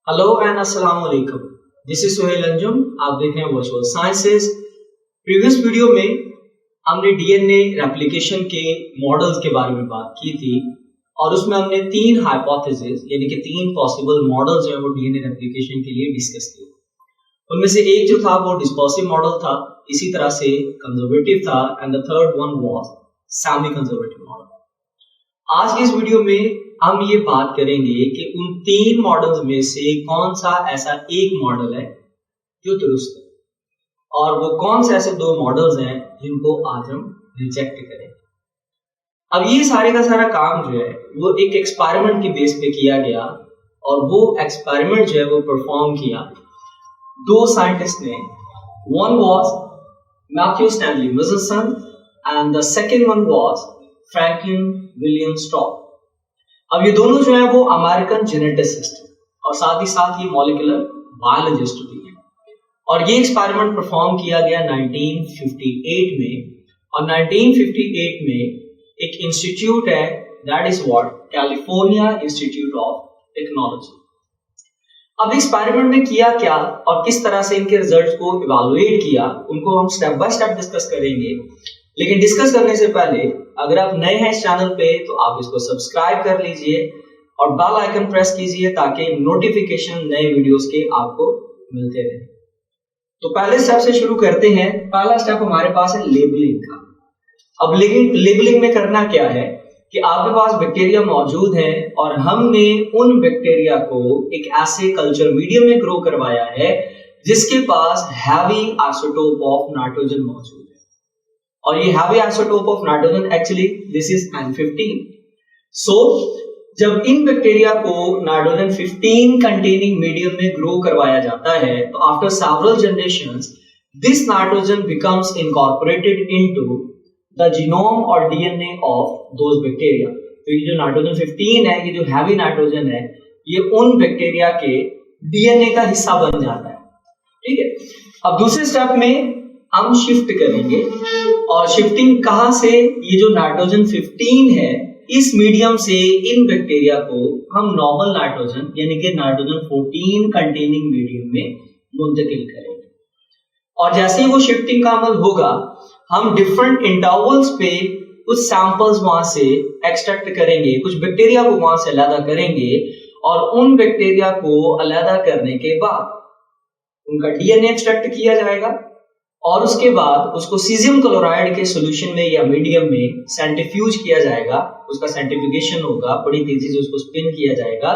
Hello and अस्सलाम वालेकुम। This is Suhail Anjum. आप देख रहे हैं वर्चुअल साइंसेस। प्रीवियस वीडियो में हमने डीएनए रेप्लिकेशन के मॉडल्स के बारे में बात की थी और उसमें हमने तीन हाइपोथेसिस यानी कि तीन पॉसिबल मॉडल्स जो है वो डीएनए रेप्लिकेशन के लिए डिस्कस किए। उनमें से एक जो था वो डिस्पर्सिव मॉडल था, इसी तरह से कंजर्वेटिव था and the third one was semi conservative model. आज के इस वीडियो में हम ये बात करेंगे कि उन तीन मॉडल्स में से कौन सा ऐसा एक मॉडल है जो दुरुस्त है और वो कौन से ऐसे दो मॉडल्स हैं जिनको आज हम रिजेक्ट करेंगे। अब ये सारे का सारा काम जो है वो एक एक्सपेरिमेंट के बेस पे किया गया और वो एक्सपेरिमेंट जो है वो परफॉर्म किया दो साइंटिस्ट ने। One was Matthew Stanley Michelson and the second one was Franklin William Stock. अब ये दोनों जो है वो अमेरिकन जेनेटिसिस्ट और साथ ही साथ ये मॉलिक्यूलर बायोलॉजिस्ट भी हैं और ये एक्सपेरिमेंट परफॉर्म किया गया 1958 में। और 1958 में एक इंस्टीट्यूट है, that is what California institute of technology. अब एक्सपेरिमेंट में किया क्या और किस तरह से इनके रिजल्ट्स को इवैल्यूएट किया, उनको हम स्टेप बाय स्टेप डिस्कस करेंगे। लेकिन डिस्कस करने से पहले अगर आप नए हैं इस चैनल पे तो आप इसको सब्सक्राइब कर लीजिए और बेल आइकन प्रेस कीजिए ताकि नोटिफिकेशन नए वीडियोस के आपको मिलते रहे। तो पहले स्टेप से शुरू करते हैं। पहला स्टेप हमारे पास है लेबलिंग का। अब लेबलिंग में करना क्या है कि आपके पास बैक्टीरिया मौजूद है और हमने उन बैक्टीरिया को एक ऐसे कल्चर मीडियम में ग्रो करवाया है जिसके पास हैवी आइसोटोप ऑफ नाइट्रोजन मौजूद है और ये heavy isotope of nitrogen actually this is N15। सो जब इन बैक्टीरिया को नाइट्रोजन 15 कंटेनिंग मीडियम में ग्रो करवाया जाता है तो after several generations this nitrogen becomes incorporated into the genome और डीएनए ऑफ दोज बैक्टीरिया। तो ये जो नाइट्रोजन 15 है, ये जो हैवी नाइट्रोजन है, ये उन बैक्टीरिया के डीएनए का हिस्सा बन जाता है। ठीक है। अब दूसरे स्टेप में हम शिफ्ट करेंगे और शिफ्टिंग कहां से, ये जो नाइट्रोजन 15 है इस मीडियम से इन बैक्टीरिया को हम नॉर्मल नाइट्रोजन यानी कि नाइट्रोजन 14 कंटेनिंग मीडियम में मुंतकिल करेंगे। और जैसे ही वो शिफ्टिंग का अमल होगा हम डिफरेंट इंटरवल्स पे कुछ सैंपल्स वहां से एक्सट्रैक्ट करेंगे, कुछ बैक्टीरिया को वहां से अलग करेंगे और उन बैक्टीरिया को अलग करने के बाद उनका डीएनए एक्सट्रैक्ट किया जाएगा और उसके बाद उसको सीजियम क्लोराइड के सॉल्यूशन में या मीडियम में सेंट्रीफ्यूज किया जाएगा। उसका सेंट्रीफ्यूगेशन होगा, बड़ी तेजी से उसको स्पिन किया जाएगा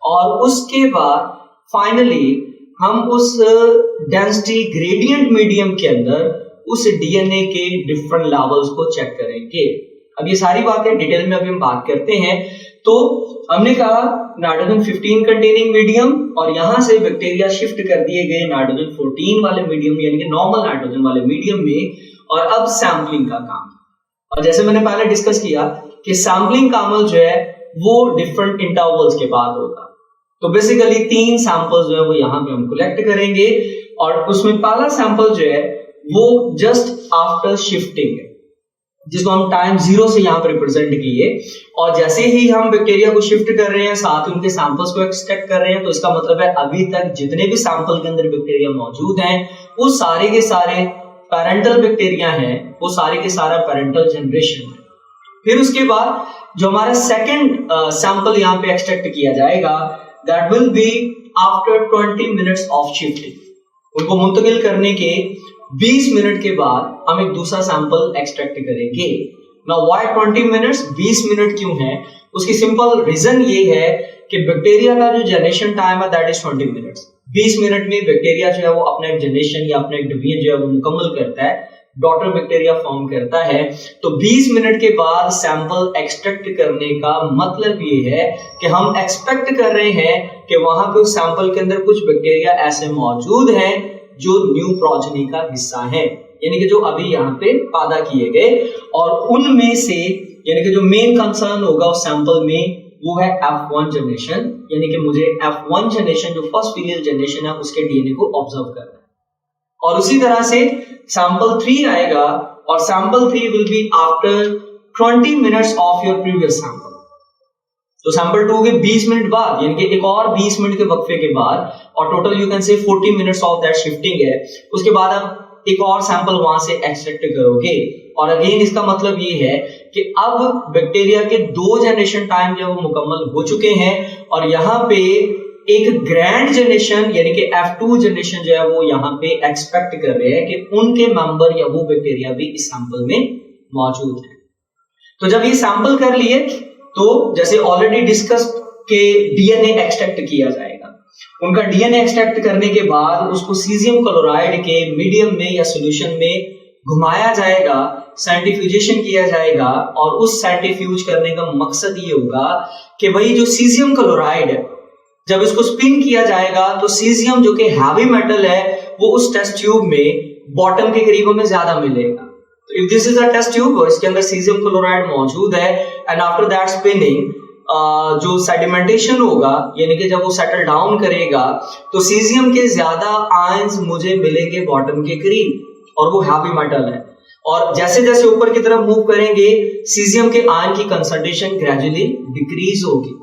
और उसके बाद फाइनली हम उस डेंसिटी ग्रेडियंट मीडियम के अंदर उस डीएनए के डिफरेंट लेवल्स को चेक करेंगे। अब ये सारी बातें डिटेल में अभी हम बात करते हैं। तो हमने कहा नाइट्रोजन 15 कंटेनिंग मीडियम और यहां से बैक्टीरिया शिफ्ट कर दिए गए नाइट्रोजन 14 वाले मीडियम यानी कि नॉर्मल नाइट्रोजन वाले मीडियम में। और अब सैंपलिंग का काम, और जैसे मैंने पहले डिस्कस किया कि सैंपलिंग का अमल जो है वो डिफरेंट इंटरवल्स के बाद होगा। तो बेसिकली तीन सैंपल्स जो है वो यहाँ पे हम कलेक्ट करेंगे और उसमें पहला सैंपल जो है वो जस्ट आफ्टर शिफ्टिंग है जिसको हम टाइम 0 से यहाँ पर रिप्रेजेंट किए। और जैसे ही हम बैक्टीरिया को शिफ्ट कर रहे हैं साथ ही उनके सैंपल्स को एक्सट्रैक्ट कर रहे हैं, तो इसका मतलब है अभी तक जितने भी सैंपल के अंदर बैक्टीरिया मौजूद हैं वो सारे के सारे पेरेंटल बैक्टीरिया हैं, वो सारे के सारा पेरेंटल जनरेशन है। फिर उसके बाद जो हमारा सेकेंड सैंपल यहाँ पे एक्सट्रैक्ट किया जाएगा that will be after 20 minutes of shifting. उनको मुंतकिल करने के 20 मिनट के बाद हम एक दूसरा सैंपल एक्सट्रैक्ट करेंगे। नाउ व्हाई 20 मिनट्स, 20 मिनट क्यों है? उसकी सिंपल रीजन ये है कि बैक्टीरिया का जो जनरेशन टाइम है दैट इज 20 मिनट्स। 20 मिनट में बैक्टीरिया जो है वो अपना एक जनरेशन या अपना एक डिवीजन जो है वो मुकम्मल करता है, डॉटर बैक्टीरिया फॉर्म करता है। तो 20 मिनट के बाद सैंपल एक्सट्रैक्ट करने का मतलब ये है कि हम एक्सपेक्ट कर रहे हैं कि वहां पे उस सैंपल के अंदर कुछ बैक्टीरिया ऐसे मौजूद हैं जो न्यू प्रोजेनी का हिस्सा है, यानी कि जो अभी यहाँ पे पैदा किए गए। और उनमें से यानी कि जो मेन कंसर्न होगा उस सैंपल में वो है F1 जनरेशन, यानी कि मुझे F1 जनरेशन जो फर्स्ट फीमेल जनरेशन है उसके डीएनए को ऑब्जर्व करना है। और उसी तरह से सैंपल 3 आएगा और sample 3 will be after 20 minutes of your previous sample. तो सैंपल 2 के 20 मिनट बाद, यानी कि एक और 20 मिनट के वक्फे के बाद, और total you can say 40 minutes of that shifting है, उसके बाद आप एक और सैंपल वहां से एक्सट्रैक्ट करोगे। और अगेन इसका मतलब ये है कि अब बैक्टीरिया के 2 जनरेशन टाइम जो वो मुकम्मल हो चुके हैं, और यहाँ पे एक ग्रैंड जनरेशन यानी कि F2 जनरेशन जो है वो यहाँ पे एक्सपेक्ट कर रहे हैं कि उनके मेंबर या वो बैक्टीरिया भी इस सैंपल में मौजूद है। तो जब ये सैंपल कर लिए तो जैसे ऑलरेडी डिस्कस के डीएनए एक्सट्रैक्ट किया जाएगा। उनका डीएनए एक्सट्रैक्ट करने के बाद उसको सीजियम क्लोराइड के मीडियम में या सॉल्यूशन में घुमाया जाएगा, सेंट्रीफ्यूजेशन किया जाएगा, और उस सेंट्रीफ्यूज करने का मकसद ये होगा कि भाई जो सीजियम क्लोराइड है, जब इसको स्पिन किया जाएगा तो सीजियम जो कि हैवी मेटल है वो उस टेस्ट ट्यूब में बॉटम के करीब हमें ज्यादा मिलेगा। तो if this is a test tube और इसके अंदर सीजियम क्लोराइड मौजूद है, एंड आफ्टर दैट स्पिनिंग जो सेडिमेंटेशन होगा, यानी कि जब वो सेटल डाउन करेगा तो सीजियम के ज्यादा आयंस मुझे मिलेंगे बॉटम के करीब, और वो हैवी मेटल है। और जैसे जैसे ऊपर की तरफ मूव करेंगे सीजियम के आयन की कंसंट्रेशन ग्रेजुअली डिक्रीज होगी।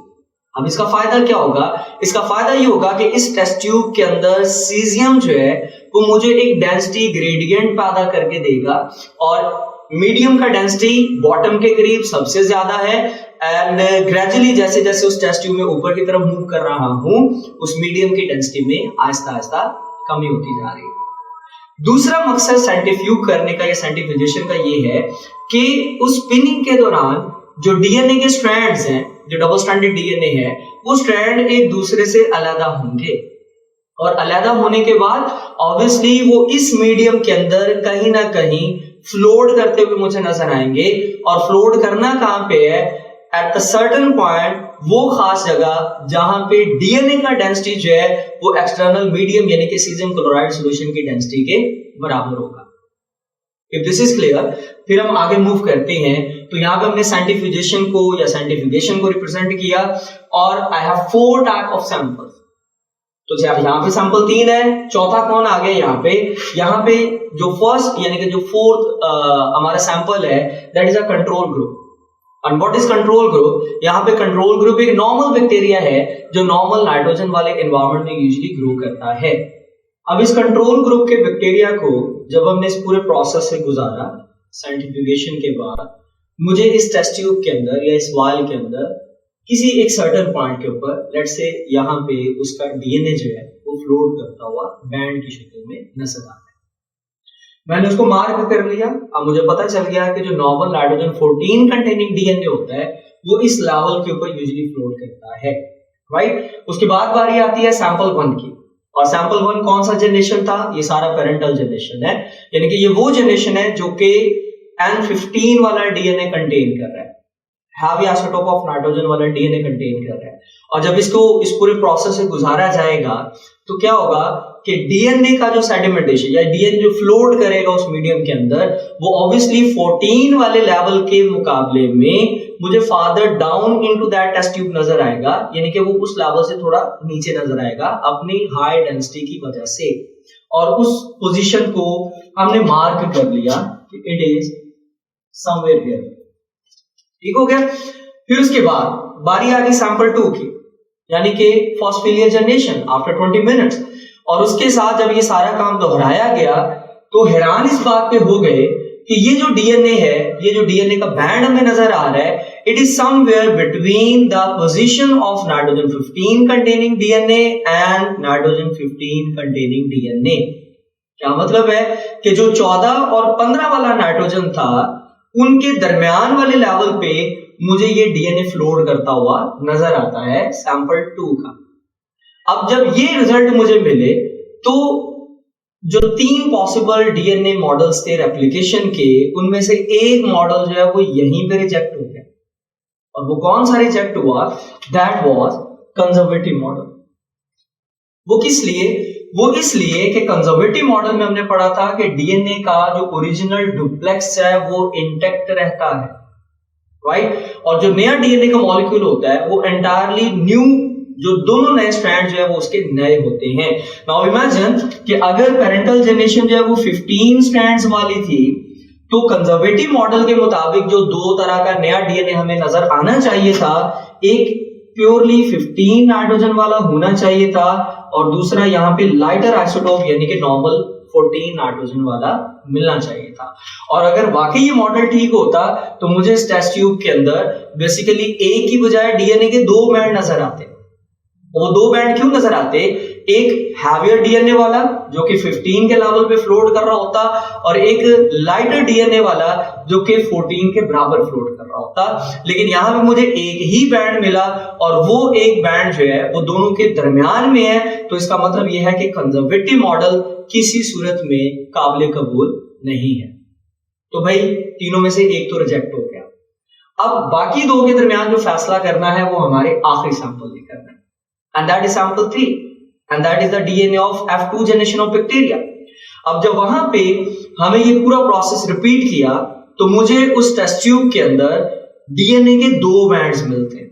अब इसका फायदा क्या होगा? इसका फायदा ये होगा कि इस टेस्ट ट्यूब के अंदर सीजियम जो है वो मुझे एक डेंसिटी ग्रेडियंट पैदा करके देगा, और मीडियम का डेंसिटी बॉटम के करीब सबसे ज्यादा है, एंड ग्रेजुअली जैसे जैसे उस टेस्ट ट्यूब में ऊपर की तरफ मूव कर रहा हूं उस मीडियम की डेंसिटी में आहिस्ता आहिस्ता कमी होती जा रही है। दूसरा मकसद सेंट्रीफ्यूज करने का या सेंट्रीफ्यूजेशन का ये है कि उस स्पिनिंग के दौरान जो डीएनए के स्ट्रैंड्स हैं, जो डबल स्ट्रैंडेड डीएनए है, वो स्ट्रैंड एक दूसरे से अलग होंगे, और अलग होने के बाद ऑब्वियसली वो इस मीडियम के अंदर कहीं ना कहीं फ्लोट करते हुए मुझे नजर आएंगे। और फ्लोट करना कहां पे है? एट द सर्टेन पॉइंट, वो खास जगह जहां पे डीएनए का डेंसिटी जो है वो एक्सटर्नल मीडियम यानी कि सीजियम क्लोराइड सॉल्यूशन की डेंसिटी के बराबर होगा। इफ दिस इज क्लियर, फिर हम आगे मूव करते हैं। तो यहां पे हमने सेंट्रीफ्यूजेशन को या सेंट्रीफ्यूगेशन को रिप्रेजेंट किया, और I have 4 type of samples. तो यहां पे सैंपल 3 है, चौथा कौन आ गया यहाँ पे? यहाँ पे जो फर्स्ट यानी कि जो फोर्थ हमारा सैंपल है that is a control group. And what is control group? यहाँ पे कंट्रोल ग्रुप एक नॉर्मल बैक्टीरिया है जो नॉर्मल नाइट्रोजन वाले एनवायरनमेंट में यूजुअली ग्रो करता है। अब इस कंट्रोल ग्रुप के बैक्टीरिया को जब हमने इस पूरे प्रोसेस से गुजारा सेंट्रीफ्यूगेशन के बाद, मुझे इस टेस्ट ट्यूब के अंदर या इस वायल के अंदर किसी एक सर्टेन पॉइंट के ऊपर, लेट्स से यहाँ पे उसका डीएनए जो है वो फ्लोट करता हुआ बैंड की शक्ल में नजर आता है। मैंने उसको मार्क कर लिया। अब मुझे पता चल गया कि जो नॉर्मल नाइट्रोजन 14 कंटेनिंग डीएनए होता है वो इस लेवल के ऊपर यूजुअली फ्लोट करता है, राइट। उसके बाद बारी आती है सैंपल 1 की, और सैंपल 1 कौन सा जनरेशन था? ये सारा पेरेंटल जनरेशन है, यानी कि ये वो जनरेशन है जो कि N15 वाला डीएनए कंटेन कर रहा है, हैवी आइसोटोप ऑफ नाइट्रोजन वाला डीएनए कंटेन कर रहा है। और जब इसको इस पूरे प्रोसेस से गुजारा जाएगा तो क्या होगा कि डीएनए का जो सेडिमेंटेशन या डीएनए जो फ्लोट करेगा उस मीडियम के अंदर, वो ऑब्वियसली 14 वाले लेवल के मुकाबले में मुझे farther down into that test tube नजर आएगा, यानी कि वो उस लेवल से थोड़ा नीचे नजर आएगा अपनी हाई डेंसिटी की वजह से। और उस पोजीशन को हमने मार्क कर लिया कि इट इज समवेयर हियर, ठीक हो गया। फिर उसके बाद बारी आ गई सैंपल 2 की, यानी कि फॉस्फेलियर जनरेशन आफ्टर 20 मिनट्स। और उसके साथ जब ये सारा काम दोहराया गया तो हैरान इस बात पे हो गए कि ये जो डीएनए है, ये जो डीएनए का बैंड हमें नजर आ रहा है, it is somewhere between the position of nitrogen 15 containing DNA and nitrogen 15 containing DNA. क्या मतलब है कि जो 14 और 15 वाला नाइट्रोजन था उनके दरमियान वाले लेवल पे मुझे ये डीएनए फ्लोट करता हुआ नजर आता है सैंपल 2 का। अब जब ये रिजल्ट मुझे मिले तो जो 3 पॉसिबल डीएनए मॉडल्स थे रेप्लिकेशन के, उनमें से एक मॉडल जो है वो यहीं पे रिजेक्ट हो गया। और वो कौन सा रिजेक्ट हुआ? That was conservative model. वो किस लिए? वो इसलिए कि कंजर्वेटिव मॉडल में हमने पढ़ा था कि डीएनए का जो ओरिजिनल डुप्लेक्स है वो इंटैक्ट रहता है, राइट। और जो नया डीएनए का मॉलिक्यूल होता है वो एंटायरली न्यू, जो दोनों नए स्ट्रैंड जो है वो उसके नए होते हैं। नाउ इमेजिन कि अगर पेरेंटल जनरेशन जो है वो 15 स्ट्रैंड्स वाली थी, तो कंजर्वेटिव मॉडल के मुताबिक जो 2 तरह का नया डीएनए हमें नजर आना चाहिए था, एक प्योरली 15 नाइट्रोजन वाला होना चाहिए था और दूसरा यहाँ पे लाइटर आइसोटोप यानी कि नॉर्मल 14 नाइट्रोजन वाला मिलना चाहिए था। और अगर वाकई ये मॉडल ठीक होता तो मुझे इस टेस्ट ट्यूब के अंदर बेसिकली एक की बजाय डीएनए के 2 बैंड नजर आते। वो 2 बैंड क्यों नजर आते? एक हैवियर डीएनए वाला जो कि 15 के लेवल पे फ्लोट कर रहा होता और एक लाइटर डीएनए वाला जो कि 14 के बराबर फ्लोट कर रहा होता। लेकिन यहां पे मुझे एक ही बैंड मिला और वो एक बैंड जो है वो दोनों के दरमियान में है। तो इसका मतलब यह है कि कंजर्वेटिव मॉडल किसी सूरत में काबिल कबूल नहीं है। तो भाई तीनों में से एक तो रिजेक्ट हो गया। अब बाकी 2 के दरमियान जो फैसला करना है वो हमारे आखिरी सैंपल में करना है, and that is sample 3 and that is the DNA of F2 generation of bacteria. अब जब वहां पे हमें ये पूरा प्रोसेस रिपीट किया तो मुझे उस टेस्ट ट्यूब के अंदर डीएनए के 2 बैंड्स मिलते हैं।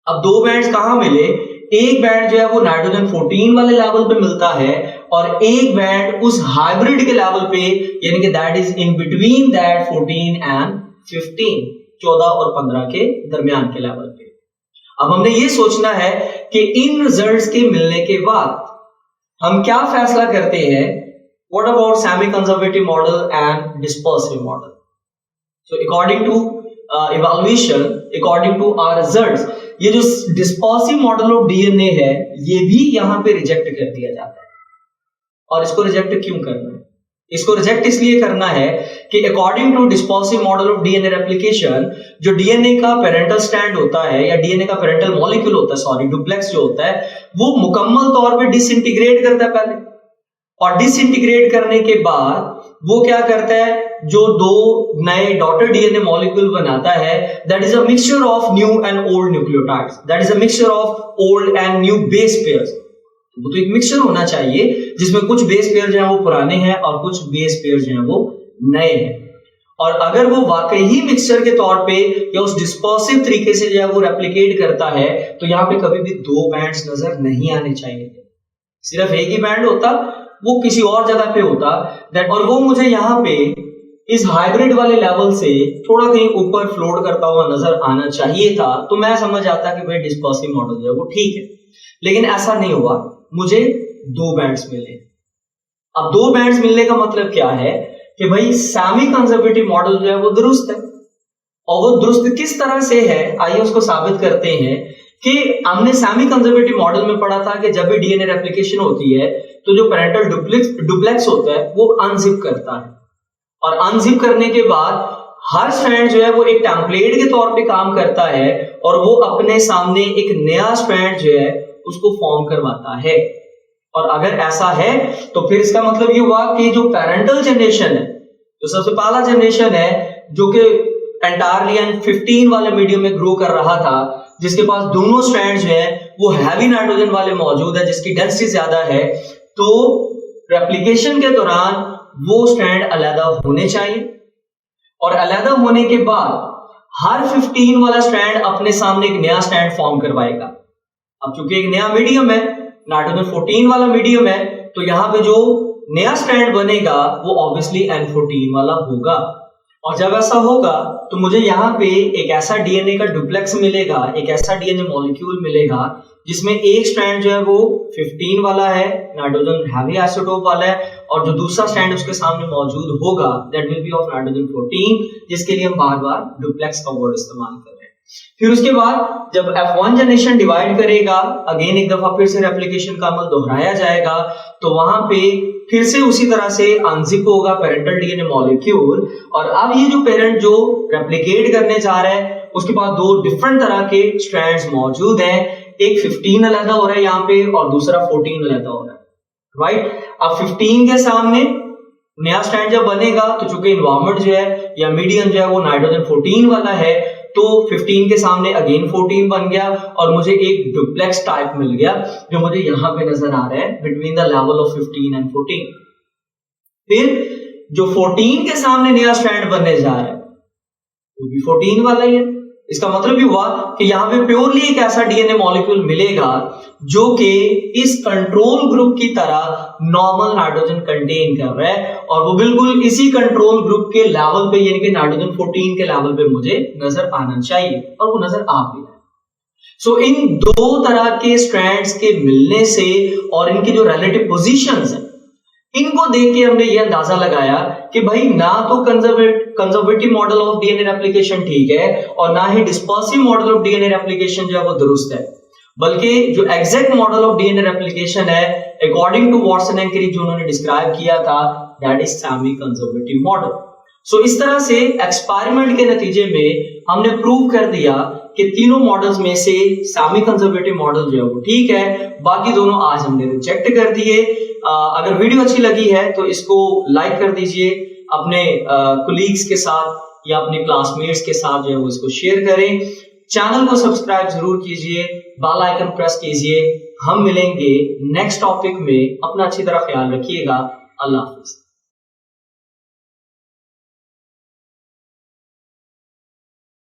अब 2 बैंड्स कहां मिले? एक बैंड जो है वो नाइट्रोजन 14 वाले लेवल पे मिलता है और एक बैंड उस हाइब्रिड के लेवल पे, यानी कि that is in between that 14 and 15, 14 और 15 के दरमियान के लेवल पे। अब हमने ये सोचना है कि इन रिजल्ट्स के मिलने के बाद हम क्या फैसला करते हैं, what about semi conservative model and dispersive model. So according to evaluation, according to our results, ये जो डिस्पर्सिव मॉडल ऑफ डीएनए है ये भी यहां पे रिजेक्ट कर दिया जाता है। और इसको रिजेक्ट क्यों करना है? इसको रिजेक्ट इसलिए करना है कि according to dispersive model of DNA replication, जो डीएनए का पेरेंटल स्ट्रैंड होता है या डीएनए का पेरेंटल मॉलिक्यूल होता है, सॉरी डुप्लेक्स जो होता है, वो मुकम्मल तौर पे डिसइंटीग्रेट करता है पहले, और डिसइंटीग्रेट करने के बाद वो क्या करता है, जो 2 नए डॉटर डीएनए मॉलिक्यूल बनाता है, that is a mixture of new and old nucleotides, that is a mixture of old and new base pairs. वो तो एक मिक्सचर होना चाहिए जिसमें कुछ बेस पेयर जो है वो पुराने हैं और कुछ बेस पेयर जो है वो नए हैं। और अगर वो वाकई ही मिक्सचर के तौर पे या उस डिस्पर्सिव तरीके से जो है वो रेप्लिकेट करता है तो यहाँ पे कभी भी 2 बैंड्स नजर नहीं आने चाहिए, सिर्फ एक ही बैंड होता, वो किसी और जगह पे होता दैट, और वो मुझे यहाँ पे इस हाइब्रिड वाले लेवल से थोड़ा कहीं ऊपर फ्लोट करता हुआ नजर आना चाहिए था। तो मैं समझ आता कि भाई डिस्पर्सिव मॉडल जो है वो ठीक है, लेकिन ऐसा नहीं हुआ, मुझे 2 बैंड्स मिले। अब 2 बैंड्स मिलने का मतलब क्या है कि भाई सेमी कंजर्वेटिव मॉडल जो है वो दुरुस्त है। और वो दुरुस्त किस तरह से है, आइए उसको साबित करते हैं। कि हमने सेमी कंजर्वेटिव मॉडल में पढ़ा था कि जब भी डीएनए रेप्लिकेशन होती है तो जो पेरेंटल डुप्लेक्स होता है वो अनजिप करता है, और अनजिप करने के बाद हर स्ट्रैंड जो है वो एक टेम्पलेट के तौर पे काम करता है और वो अपने सामने एक नया स्ट्रैंड जो है उसको फॉर्म करवाता है। और अगर ऐसा है तो फिर इसका मतलब ये हुआ कि जो पेरेंटल जनरेशन है, जो सबसे पहला जनरेशन है जो कि एंटायरली एंड 15 वाले मीडियम में ग्रो कर रहा था, जिसके पास दोनों स्ट्रैंड जो है वो हैवी नाइट्रोजन वाले मौजूद है, जिसकी डेंसिटी ज्यादा है, तो रेप्लिकेशन के दौरान वो स्ट्रैंड अलग होने चाहिए। और अलग होने के बाद हर 15 वाला स्ट्रैंड अपने सामने एक नया स्ट्रैंड फॉर्म करवाएगा। अब चूंकि एक नया मीडियम है, नाइट्रोजन 14 वाला मीडियम है, तो यहां पे जो नया स्ट्रैंड बनेगा वो ऑब्वियसली N14 वाला होगा। और जब ऐसा होगा तो मुझे यहाँ पे एक ऐसा डीएनए का डुप्लेक्स मिलेगा, एक ऐसा डीएनए मॉलिक्यूल मिलेगा जिसमें एक स्ट्रैंड जो है वो 15 वाला है, नाइट्रोजन हैवी आइसोटोप वाला है, और जो दूसरा स्ट्रैंड उसके सामने मौजूद होगा that will be of nitrogen 14, जिसके लिए हम बार बार डुप्लेक्स का वर्ड इस्तेमाल कर रहे हैं। फिर उसके बाद जब F1 जनरेशन डिवाइड करेगा, अगेन एक दफा फिर से रेप्लिकेशन का अमल दोहराया जाएगा, तो वहां पे फिर से उसी तरह से अनजिप होगा पेरेंटल डीएनए मॉलिक्यूल, और अब ये जो पेरेंट जो रेप्लिकेट करने जा रहा है उसके पास 2 डिफरेंट तरह के स्ट्रैंड्स मौजूद हैं, एक 15 अलग हो रहा है यहाँ पे और दूसरा 14 अलग हो रहा है, राइट। अब 15 के सामने नया स्ट्रैंड जब बनेगा तो चूंकि एनवायरमेंट जो है या मीडियम जो है वो नाइट्रोजन 14 वाला है, तो 15 के सामने अगेन 14 बन गया और मुझे एक डुप्लेक्स टाइप मिल गया जो मुझे यहां पे नजर आ रहा है between the level of 15 and 14। फिर जो 14 के सामने नया स्ट्रैंड बनने जा रहा है वो भी 14 वाला ही है। इसका मतलब ये हुआ कि यहां पे प्योरली एक ऐसा डीएनए मॉलिक्यूल मिलेगा जो कि इस कंट्रोल ग्रुप की तरह नॉर्मल नाइट्रोजन कंटेन कर रहा है, और वो बिल्कुल इसी कंट्रोल ग्रुप के लेवल पे यानी कि नाइट्रोजन 14 के लेवल पे मुझे नजर आना चाहिए, और वो नजर आ भी रहा है। सो इन दो तरह के स्ट्रैंड्स के मिलने से और इनके जो रिलेटिव पोजीशंस हैं, इनको देख के हमने ये अंदाजा लगाया कि भाई ना तो conservative model of DNA replication ठीक है और ना ही dispersive model of DNA replication जो है वो दुरुस्त है, बल्कि जो exact model of DNA replication है according to Watson and Crick जो उन्होंने डिस्क्राइब किया था, that is semi conservative model. So इस तरह से एक्सपेरिमेंट के नतीजे में हमने प्रूव कर दिया कि तीनों मॉडल्स में से सेमी कंजर्वेटिव मॉडल जो है वो ठीक है, बाकी दोनों आज हमने रिजेक्ट कर दिए। अगर वीडियो अच्छी लगी है तो इसको लाइक कर दीजिए, अपने कोलीग्स के साथ या अपने क्लासमेट्स के साथ जो है वो इसको शेयर करें, चैनल को सब्सक्राइब जरूर कीजिए, बेल आइकन प्रेस कीजिए। हम मिलेंगे नेक्स्ट टॉपिक में, अपना अच्छी तरह ख्याल रखिएगा। अल्लाह हाफिज।